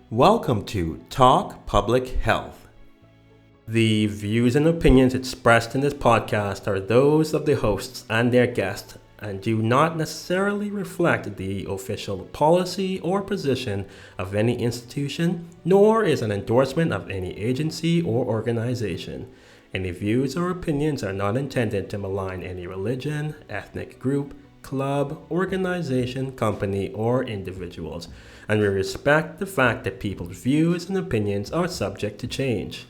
Welcome to Talk Public Health. The views and opinions expressed in this podcast are those of the hosts and their guests and do not necessarily reflect the official policy or position of any institution, nor is an endorsement of any agency or organization. Any views or opinions are not intended to malign any religion, ethnic group, club, organization, company, or individuals, and we respect the fact that people's views and opinions are subject to change.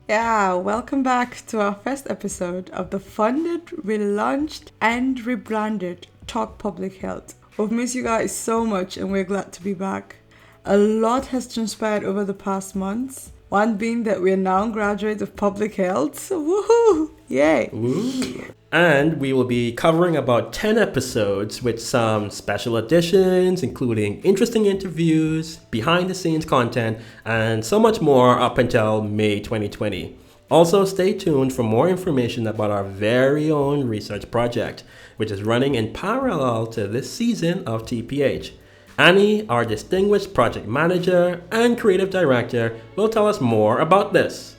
Yeah, welcome back to our first episode of the funded, relaunched, and rebranded Talk Public Health. We've missed you guys so much and we're glad to be back. A lot has transpired over the past months. One being that we're now graduates of public health. So woohoo! Yay! Woo. And we will be covering about 10 episodes with some special editions, including interesting interviews, behind the scenes content, and so much more up until May 2020. Also, stay tuned for more information about our very own research project, which is running in parallel to this season of TPH. Annie, our distinguished project manager and creative director, will tell us more about this.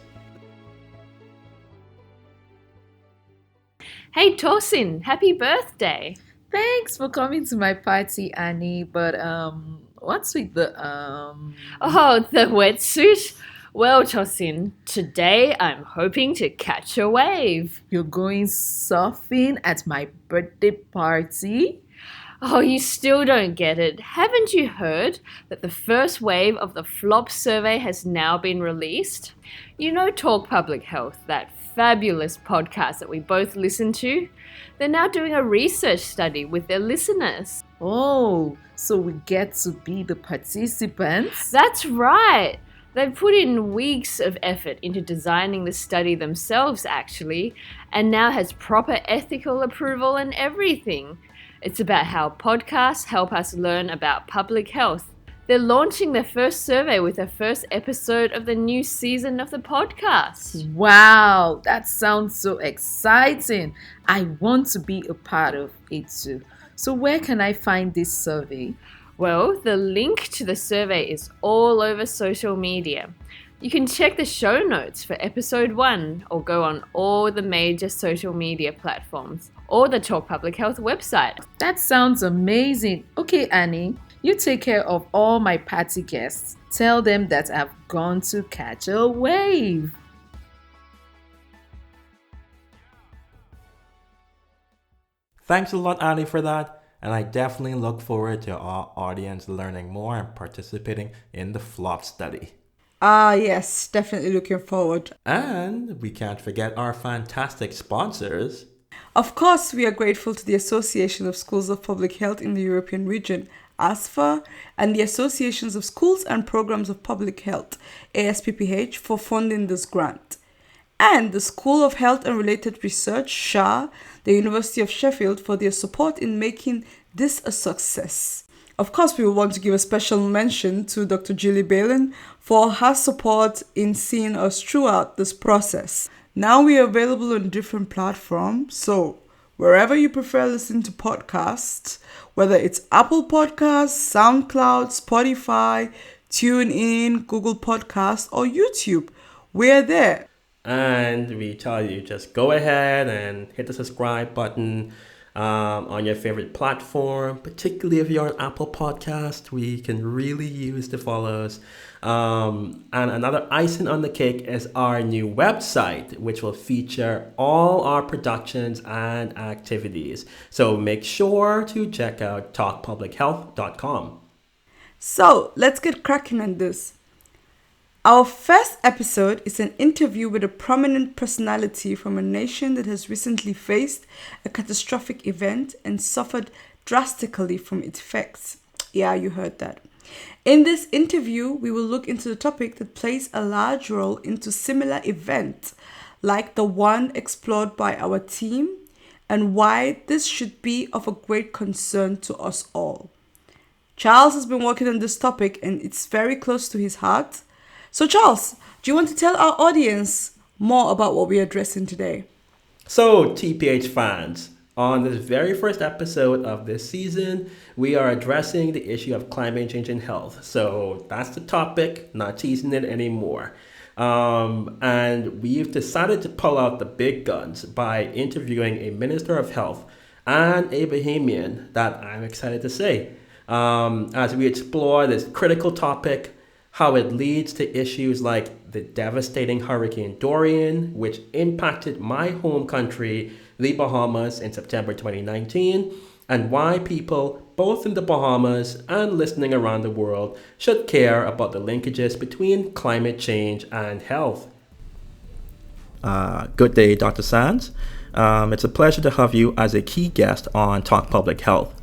Hey Tosin, happy birthday! Thanks for coming to my party, Annie. But what's with the Oh, the wetsuit? Well, Tosin, today I'm hoping to catch a wave. You're going surfing at my birthday party? Oh, you still don't get it. Haven't you heard that the first wave of the FLOP survey has now been released? You know Talk Public Health, that fabulous podcast that we both listen to? They're now doing a research study with their listeners. Oh, so we get to be the participants? That's right. They've put in weeks of effort into designing the study themselves, actually, and now has proper ethical approval and everything. It's about how podcasts help us learn about public health. They're launching their first survey with the first episode of the new season of the podcast. Wow, that sounds so exciting. I want to be a part of it too. So where can I find this survey? Well, the link to the survey is all over social media. You can check the show notes for episode 1 or go on all the major social media platforms or the Talk Public Health website. That sounds amazing. Okay, Annie, you take care of all my party guests. Tell them that I've gone to catch a wave. Thanks a lot, Annie, for that. And I definitely look forward to our audience learning more and participating in the FLOP study. Yes, definitely looking forward. And we can't forget our fantastic sponsors. Of course, we are grateful to the Association of Schools of Public Health in the European region, ASFA, and the Associations of Schools and Programs of Public Health, ASPPH, for funding this grant. And the School of Health and Related Research, SHA, the University of Sheffield, for their support in making this a success. Of course, we will want to give a special mention to Dr. Julie Balin for her support in seeing us throughout this process. Now we are available on different platforms, so wherever you prefer listening to podcasts, whether it's Apple Podcasts, SoundCloud, Spotify, TuneIn, Google Podcasts, or YouTube, we're there. And we tell you, just go ahead and hit the subscribe button on your favorite platform, particularly if you're on Apple Podcast. We can really use the follows. And another icing on the cake is our new website, which will feature all our productions and activities. So make sure to check out talkpublichealth.com. So let's get cracking on this. Our first episode is an interview with a prominent personality from a nation that has recently faced a catastrophic event and suffered drastically from its effects. Yeah, you heard that. In this interview, we will look into the topic that plays a large role into similar events, like the one explored by our team, and why this should be of a great concern to us all. Charles has been working on this topic and it's very close to his heart. So Charles, do you want to tell our audience more about what we're addressing today? So TPH fans, On this very first episode of this season, we are addressing the issue of climate change and health. So that's the topic, not teasing it anymore. And we've decided to pull out the big guns by interviewing a Minister of Health and a Bahamian that I'm excited to say. As we explore this critical topic, how it leads to issues like the devastating Hurricane Dorian, which impacted my home country, the Bahamas, in September 2019, and why people, both in the Bahamas and listening around the world, should care about the linkages between climate change and health. Good day, Dr. Sands. It's a pleasure to have you as a key guest on Talk Public Health.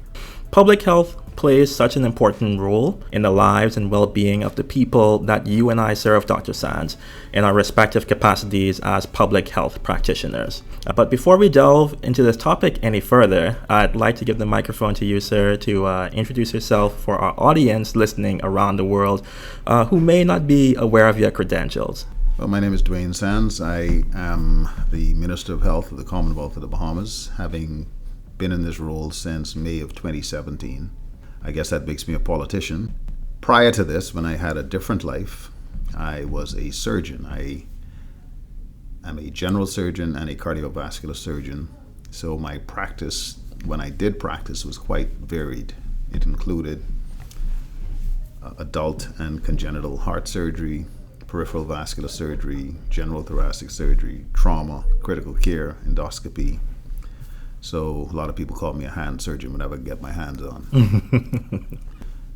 Public health plays such an important role in the lives and well-being of the people that you and I serve, Dr. Sands, in our respective capacities as public health practitioners. But before we delve into this topic any further, I'd like to give the microphone to you, sir, to introduce yourself for our audience listening around the world who may not be aware of your credentials. Well, my name is Duane Sands. I am the Minister of Health of the Commonwealth of the Bahamas, having been in this role since May of 2017. I guess that makes me a politician. Prior to this, when I had a different life, I was a surgeon. I am a general surgeon and a cardiovascular surgeon. So my practice, when I did practice, was quite varied. It included adult and congenital heart surgery, peripheral vascular surgery, general thoracic surgery, trauma, critical care, endoscopy. So a lot of people call me a hand surgeon whenever I get my hands on.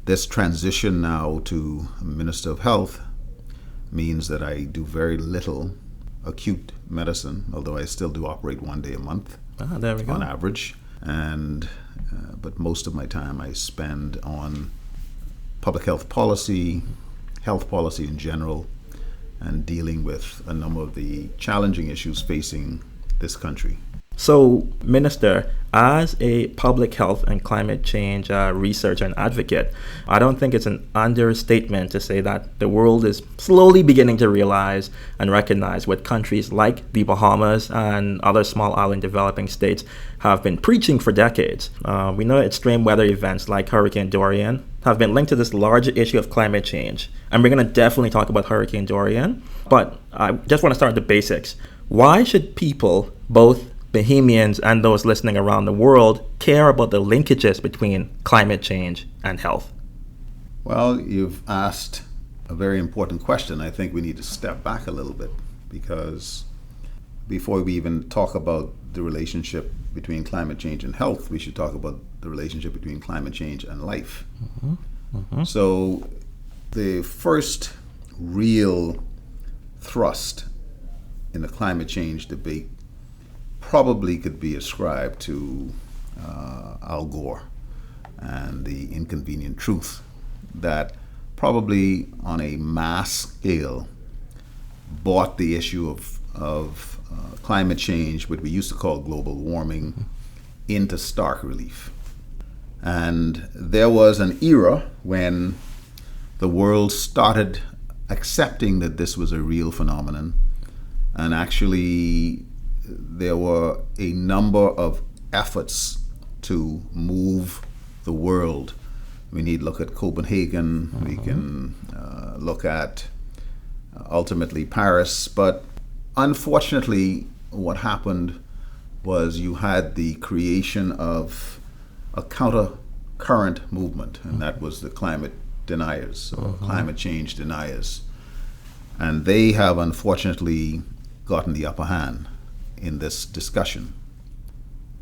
This transition now to Minister of Health means that I do very little acute medicine, although I still do operate 1 day a month There we go. on average. But most of my time I spend on public health policy in general, and dealing with a number of the challenging issues facing this country. So, Minister, as a public health and climate change researcher and advocate, I don't think it's an understatement to say that the world is slowly beginning to realize and recognize what countries like the Bahamas and other small island developing states have been preaching for decades. We know extreme weather events like Hurricane Dorian have been linked to this larger issue of climate change. And we're going to definitely talk about Hurricane Dorian. But I just want to start with the basics. Why should people, both Bahamians and those listening around the world, care about the linkages between climate change and health? Well, you've asked a very important question. I think we need to step back a little bit, because before we even talk about the relationship between climate change and health, we should talk about the relationship between climate change and life. So the first real thrust in the climate change debate probably could be ascribed to Al Gore and the inconvenient truth that probably on a mass scale brought the issue of climate change, what we used to call global warming, into stark relief. And there was an era when the world started accepting that this was a real phenomenon, and actually there were a number of efforts to move the world. We need to look at Copenhagen, we can look at ultimately Paris, but unfortunately what happened was you had the creation of a counter-current movement, and that was the climate deniers, or climate change deniers. And they have unfortunately gotten the upper hand in this discussion.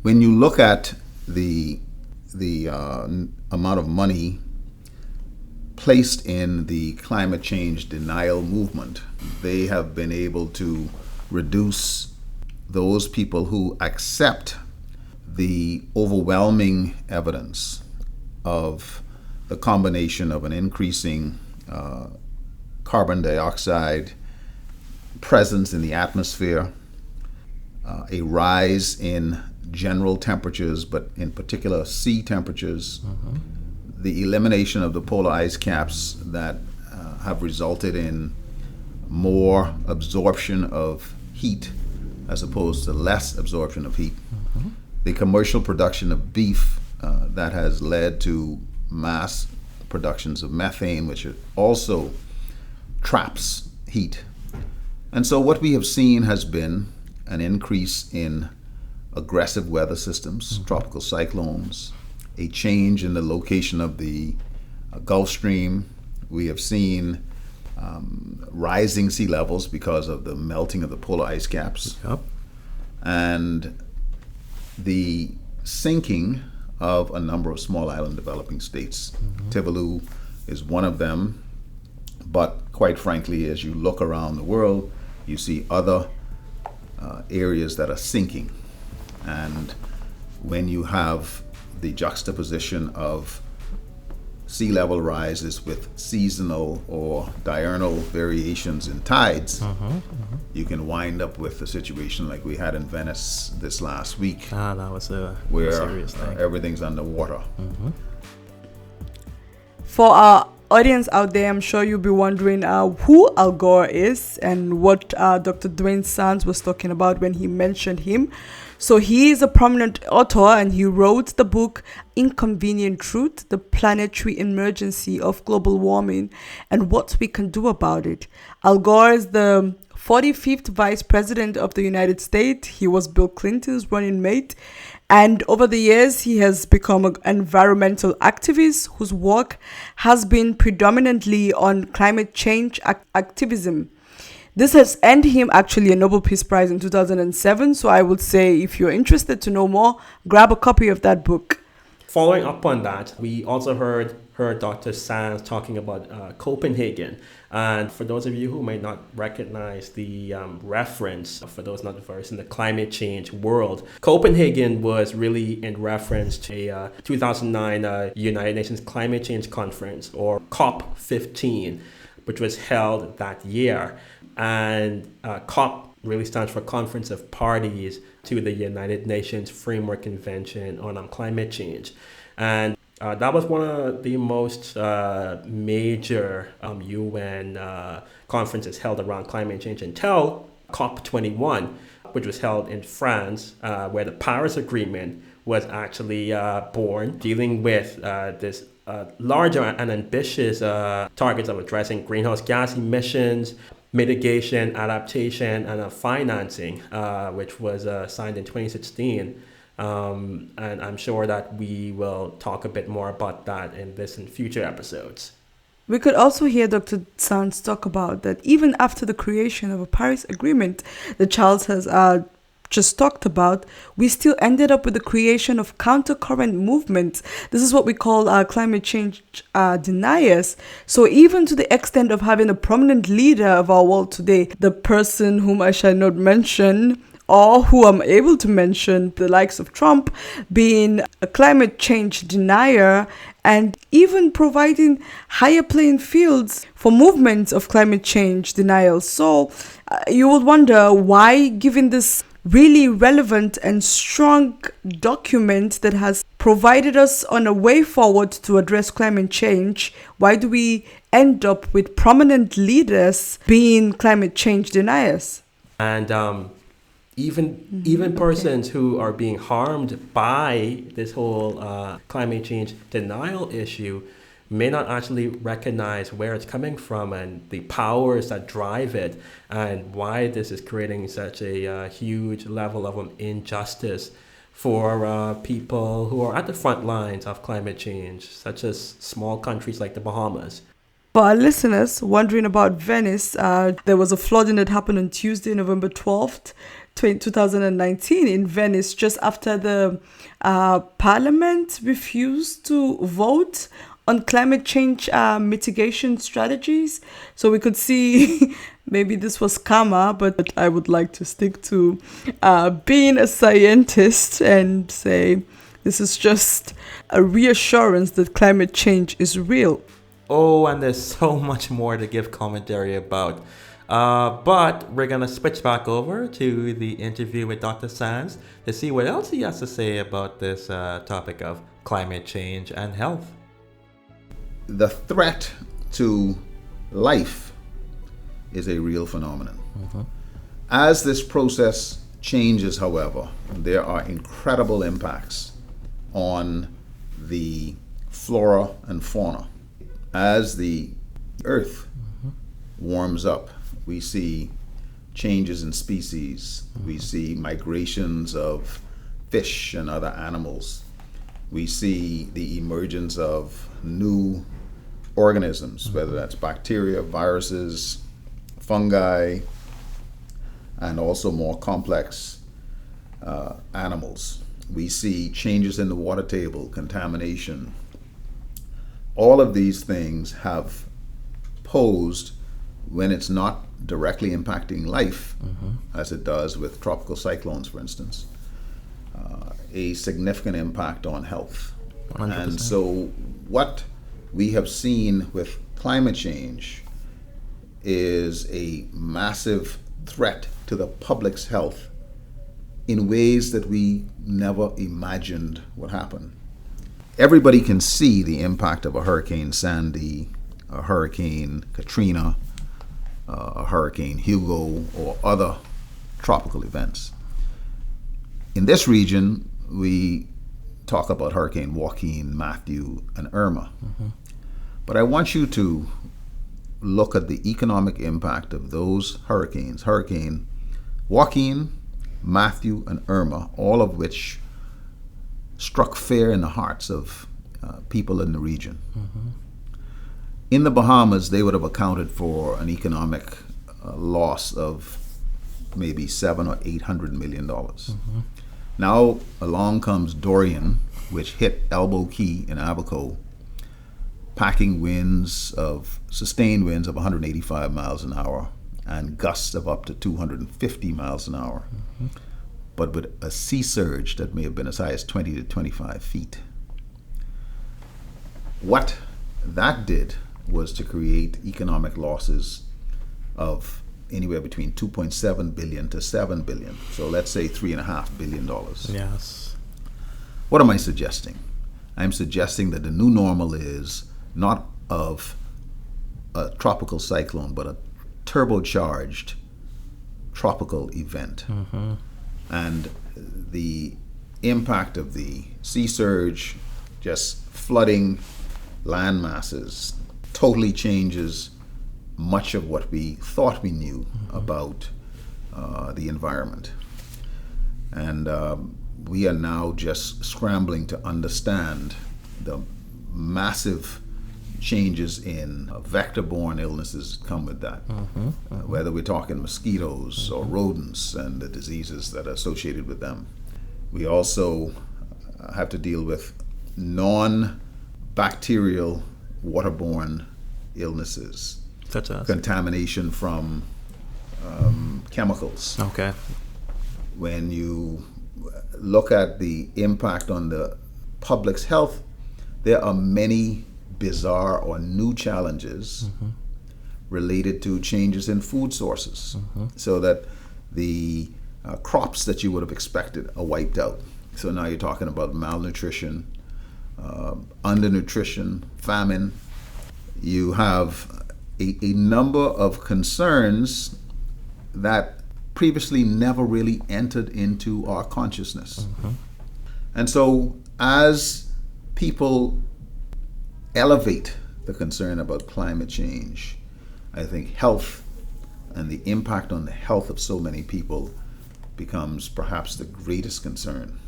When you look at the amount of money placed in the climate change denial movement, they have been able to reduce those people who accept the overwhelming evidence of the combination of an increasing carbon dioxide presence in the atmosphere, a rise in general temperatures, but in particular sea temperatures, the elimination of the polar ice caps that have resulted in more absorption of heat as opposed to less absorption of heat. the commercial production of beef that has led to mass productions of methane, which also traps heat. And so what we have seen has been an increase in aggressive weather systems, tropical cyclones, a change in the location of the Gulf Stream. We have seen rising sea levels because of the melting of the polar ice caps. Yep. And the sinking of a number of small island developing states. Tuvalu is one of them, but quite frankly, as you look around the world, you see other areas that are sinking. And when you have the juxtaposition of sea level rises with seasonal or diurnal variations in tides, you can wind up with a situation like we had in Venice this last week, That was a where serious thing. everything's underwater. For our audience out there, I'm sure you'll be wondering who Al Gore is and what Dr. Duane Sands was talking about when he mentioned him. So he is a prominent author, and he wrote the book Inconvenient Truth: The Planetary Emergency of Global Warming and What We Can Do About It. Al Gore is the 45th Vice President of the United States. He was Bill Clinton's running mate. And over the years, he has become an environmental activist whose work has been predominantly on climate change activism. This has earned him actually a Nobel Peace Prize in 2007. So I would say, if you're interested to know more, grab a copy of that book. Following up on that, we also heard Dr. Sands talking about Copenhagen. And for those of you who may not recognize the reference, for those not versed in the climate change world, Copenhagen was really in reference to a 2009 United Nations Climate Change Conference, or COP15, which was held that year. And COP really stands for Conference of Parties to the United Nations Framework Convention on Climate Change. And that was one of the most major UN conferences held around climate change until COP21, which was held in France, where the Paris Agreement was actually born, dealing with this larger and ambitious targets of addressing greenhouse gas emissions, mitigation, adaptation, and financing, which was signed in 2016. And I'm sure that we will talk a bit more about that in future episodes. We could also hear Dr. Sands talk about that even after the creation of a Paris Agreement that Charles has just talked about, we still ended up with the creation of countercurrent movements. This is what we call climate change deniers. So even to the extent of having a prominent leader of our world today, the person whom I shall not mention, or who I'm able to mention, the likes of Trump, being a climate change denier and even providing higher playing fields for movements of climate change denial. So you would wonder why, given this really relevant and strong document that has provided us on a way forward to address climate change, why do we end up with prominent leaders being climate change deniers? And even persons who are being harmed by this whole climate change denial issue may not actually recognize where it's coming from and the powers that drive it, and why this is creating such a huge level of injustice for people who are at the front lines of climate change, such as small countries like the Bahamas. For our listeners wondering about Venice, there was a flooding that happened on Tuesday, November 12th, 2019 in Venice, just after the parliament refused to vote on climate change mitigation strategies. So we could see maybe this was karma, but I would like to stick to being a scientist and say this is just a reassurance that climate change is real. Oh, and there's so much more to give commentary about. But we're going to switch back over to the interview with Dr. Sands to see what else he has to say about this topic of climate change and health. The threat to life is a real phenomenon. As this process changes, however, there are incredible impacts on the flora and fauna. As the earth warms up, we see changes in species. We see migrations of fish and other animals. We see the emergence of new organisms, whether that's bacteria, viruses, fungi, and also more complex animals. We see changes in the water table, contamination. All of these things have posed, when it's not directly impacting life, as it does with tropical cyclones, for instance, a significant impact on health. 100%. And so what we have seen with climate change is a massive threat to the public's health in ways that we never imagined would happen. Everybody can see the impact of a Hurricane Sandy, a Hurricane Katrina, a Hurricane Hugo, or other tropical events. In this region, we talk about Hurricane Joaquin, Matthew, and Irma. But I want you to look at the economic impact of those hurricanes, Hurricane Joaquin, Matthew, and Irma, all of which struck fear in the hearts of people in the region. In the Bahamas, they would have accounted for an economic loss of maybe $700 or $800 million. Now along comes Dorian, which hit Elbow Key in Abaco, packing sustained winds of 185 miles an hour and gusts of up to 250 miles an hour, but with a sea surge that may have been as high as 20 to 25 feet. What that did was to create economic losses of anywhere between 2.7 billion to 7 billion. So let's say $3.5 billion. Yes. What am I suggesting? I'm suggesting that the new normal is not of a tropical cyclone, but a turbocharged tropical event. And the impact of the sea surge, just flooding land masses, totally changes much of what we thought we knew about the environment. And we are now just scrambling to understand the massive changes in vector-borne illnesses that come with that, whether we're talking mosquitoes or rodents and the diseases that are associated with them. We also have to deal with non-bacterial waterborne illnesses, Such as? contamination from chemicals. Okay. When you look at the impact on the public's health, there are many bizarre or new challenges related to changes in food sources, so that the crops that you would have expected are wiped out. So now you're talking about malnutrition, undernutrition, famine. You have a number of concerns that previously never really entered into our consciousness. And so as people elevate the concern about climate change, I think health and the impact on the health of so many people becomes perhaps the greatest concern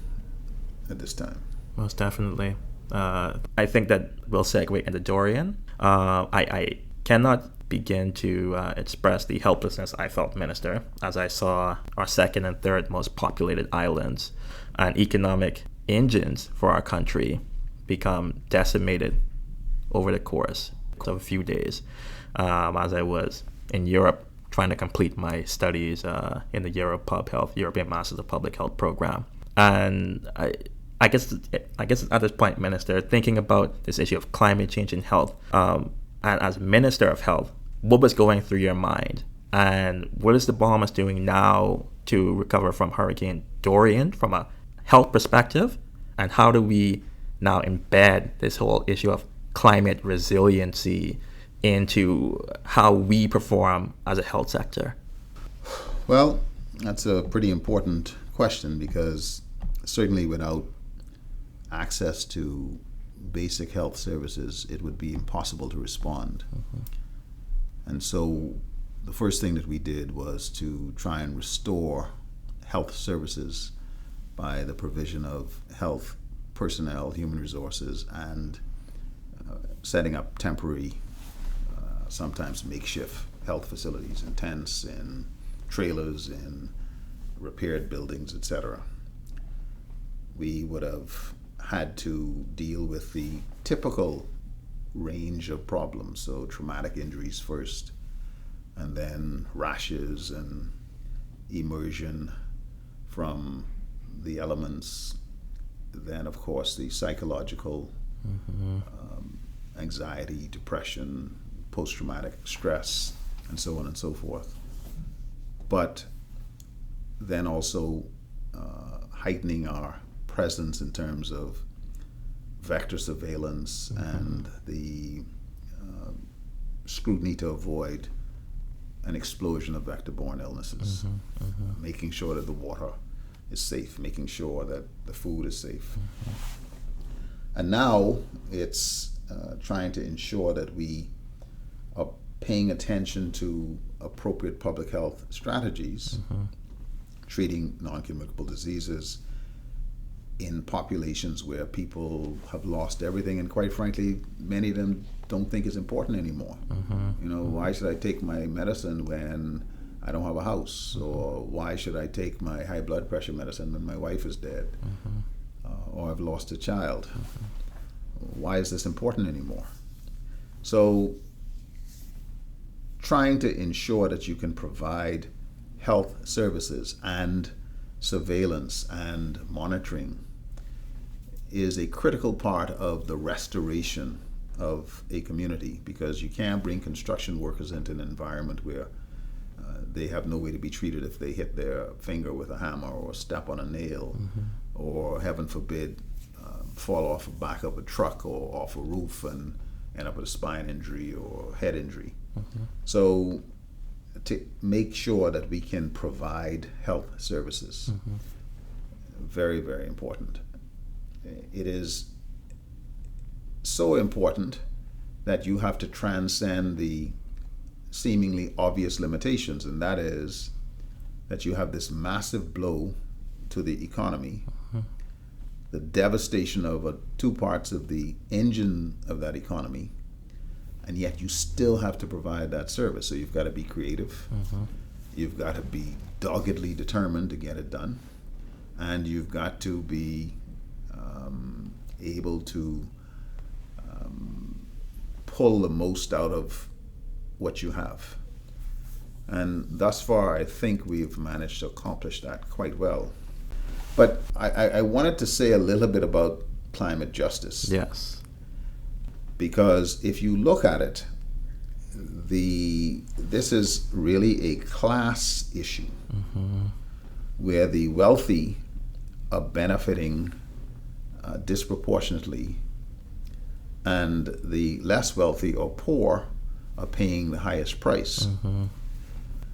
at this time. Most definitely. I think that will segue into Dorian. I cannot begin to express the helplessness I felt, Minister, as I saw our second and third most populated islands and economic engines for our country become decimated over the course of a few days, as I was in Europe trying to complete my studies in the EuroPHealth, European Masters of Public Health program. And I guess at this point, Minister, thinking about this issue of climate change and health, and as Minister of Health, what was going through your mind? And what is the Bahamas doing now to recover from Hurricane Dorian from a health perspective? And how do we now embed this whole issue of climate resiliency into how we perform as a health sector? Well, That's a pretty important question, because certainly without access to basic health services, it would be impossible to respond. And so the first thing that we did was to try and restore health services by the provision of health personnel, human resources, and setting up temporary, sometimes makeshift health facilities in tents, in trailers, in repaired buildings, etc. We would have had to deal with the typical range of problems, so traumatic injuries first, and then rashes and immersion from the elements, then of course the psychological anxiety, depression, post-traumatic stress, and so on and so forth. But then also heightening our presence in terms of vector surveillance and the scrutiny to avoid an explosion of vector-borne illnesses, making sure that the water is safe, making sure that the food is safe. And now it's trying to ensure that we are paying attention to appropriate public health strategies, treating non-communicable diseases in populations where people have lost everything, and quite frankly, many of them don't think it's important anymore. You know, why should I take my medicine when I don't have a house? Or why should I take my high blood pressure medicine when my wife is dead? Or I've lost a child? Why is this important anymore? So trying to ensure that you can provide health services and surveillance and monitoring is a critical part of the restoration of a community, because you can't bring construction workers into an environment where they have no way to be treated if they hit their finger with a hammer or step on a nail, or heaven forbid fall off the back of a truck or off a roof and end up with a spine injury or head injury. So to make sure that we can provide health services, very, very important. It is so important that you have to transcend the seemingly obvious limitations, and that is that you have this massive blow to the economy, the devastation of two parts of the engine of that economy, and yet you still have to provide that service. So you've got to be creative, you've got to be doggedly determined to get it done, and you've got to be able to pull the most out of what you have. And thus far, I think we've managed to accomplish that quite well. But I wanted to say a little bit about climate justice. Yes. Because if you look at it, this is really a class issue, where the wealthy are benefiting disproportionately, and the less wealthy or poor are paying the highest price.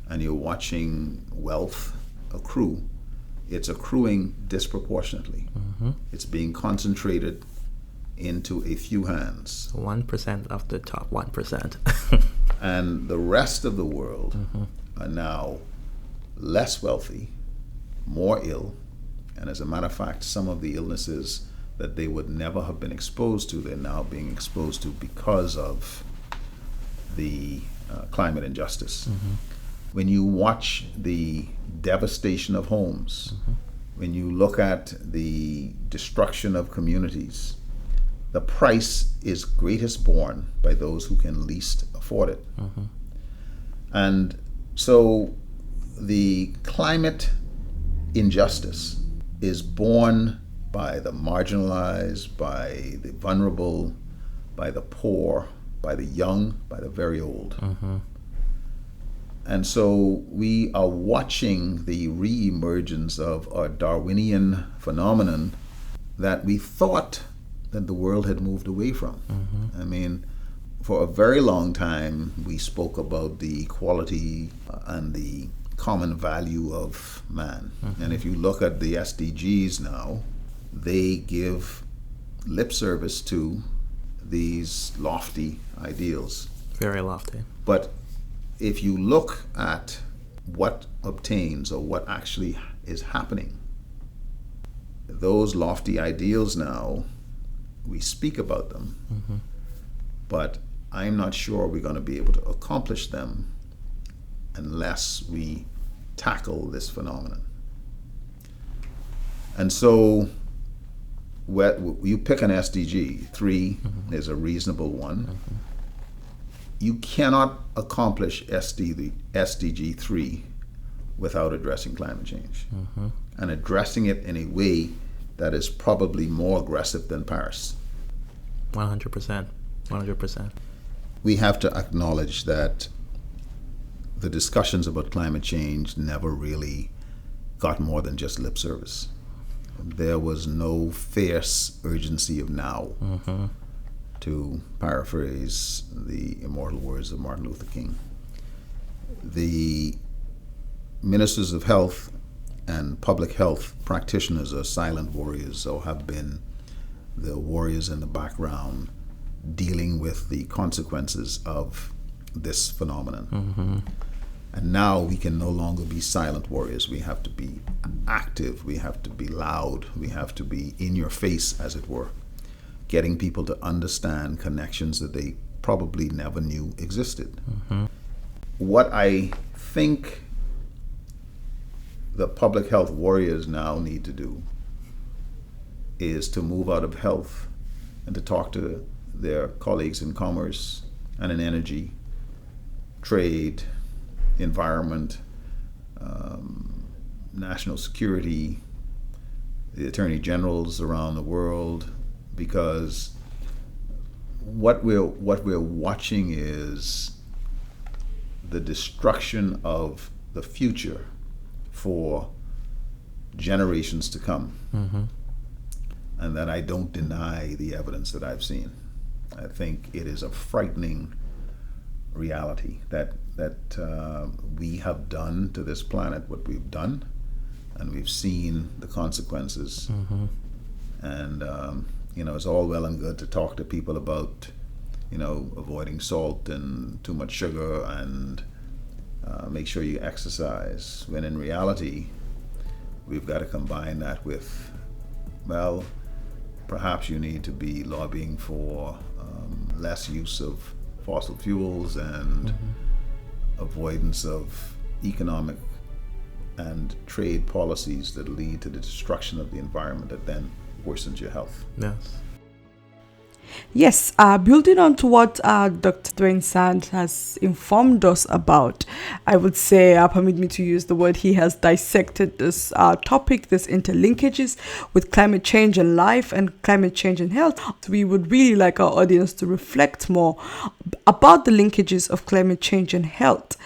And you're watching wealth accrue. It's accruing disproportionately. It's being concentrated into a few hands. 1% of the top 1%. And the rest of the world are now less wealthy, more ill, and as a matter of fact, some of the illnesses that they would never have been exposed to, they're now being exposed to because of the climate injustice. When you watch the devastation of homes, when you look at the destruction of communities, the price is greatest borne by those who can least afford it. And so the climate injustice is borne by the marginalized, by the vulnerable, by the poor, by the young, by the very old. And so we are watching the re-emergence of a Darwinian phenomenon that we thought that the world had moved away from. I mean, for a very long time, we spoke about the equality and the common value of man. And if you look at the SDGs now, they give lip service to these lofty ideals. Very lofty. But if you look at what obtains or what actually is happening, those lofty ideals now, we speak about them, but I'm not sure we're going to be able to accomplish them unless we tackle this phenomenon. And so you pick an SDG, 3 is a reasonable one. You cannot accomplish SDG 3 without addressing climate change, and addressing it in a way that is probably more aggressive than Paris. 100%. 100%. We have to acknowledge that the discussions about climate change never really got more than just lip service. There was no fierce urgency of now, to paraphrase the immortal words of Martin Luther King. The ministers of health and public health practitioners are silent warriors, or have been the warriors in the background dealing with the consequences of this phenomenon. And now we can no longer be silent warriors. We have to be active, we have to be loud, we have to be in your face, as it were, getting people to understand connections that they probably never knew existed. What I think the public health warriors now need to do is to move out of health and to talk to their colleagues in commerce and in energy, trade, environment, national security, the attorney generals around the world, because what we're watching is the destruction of the future for generations to come. And that I don't deny the evidence that I've seen. I think it is a frightening reality that we have done to this planet what we've done, and we've seen the consequences. And it's all well and good to talk to people about avoiding salt and too much sugar and make sure you exercise, when in reality we've got to combine that with, well, perhaps you need to be lobbying for less use of fossil fuels and avoidance of economic and trade policies that lead to the destruction of the environment that then worsens your health. Yes, building on to what Dr. Duane Sands has informed us about, I would say, permit me to use the word, he has dissected this topic, this interlinkages with climate change and life and climate change and health. We would really like our audience to reflect more about the linkages of climate change and health.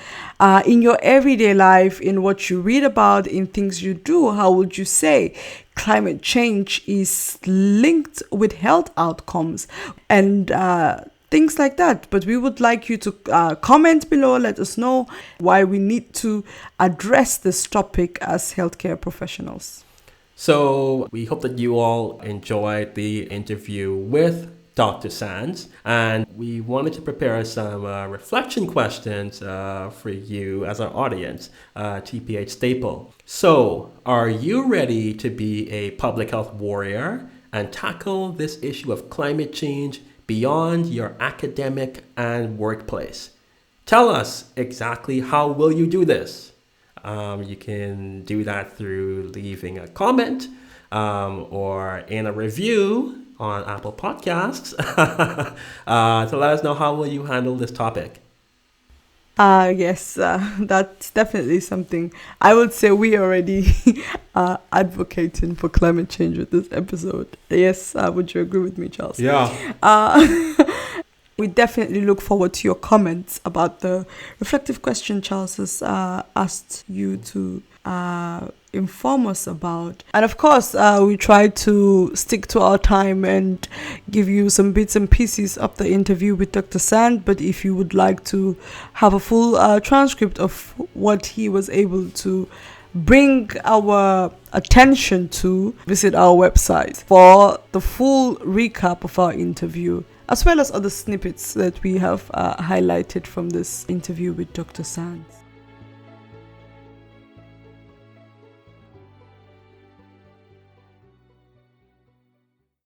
In your everyday life, in what you read about, in things you do, how would you say climate change is linked with health outcomes and things like that? But we would like you to comment below, let us know why we need to address this topic as healthcare professionals. So we hope that you all enjoyed the interview with Dr. Sands, and we wanted to prepare some reflection questions for you as our audience, TPH staple. So, are you ready to be a public health warrior and tackle this issue of climate change beyond your academic and workplace? Tell us exactly how will you do this. You can do that through leaving a comment or in a review on Apple Podcasts to let us know how will you handle this topic. Yes, that's definitely something. I would say we already advocating for climate change with this episode. Yes, would you agree with me, Charles? Yeah. We definitely look forward to your comments about the reflective question Charles has asked you to inform us about. And of course, we try to stick to our time and give you some bits and pieces of the interview with Dr. Sands. But if you would like to have a full transcript of what he was able to bring our attention to, visit our website for the full recap of our interview, as well as other snippets that we have highlighted from this interview with Dr. Sands.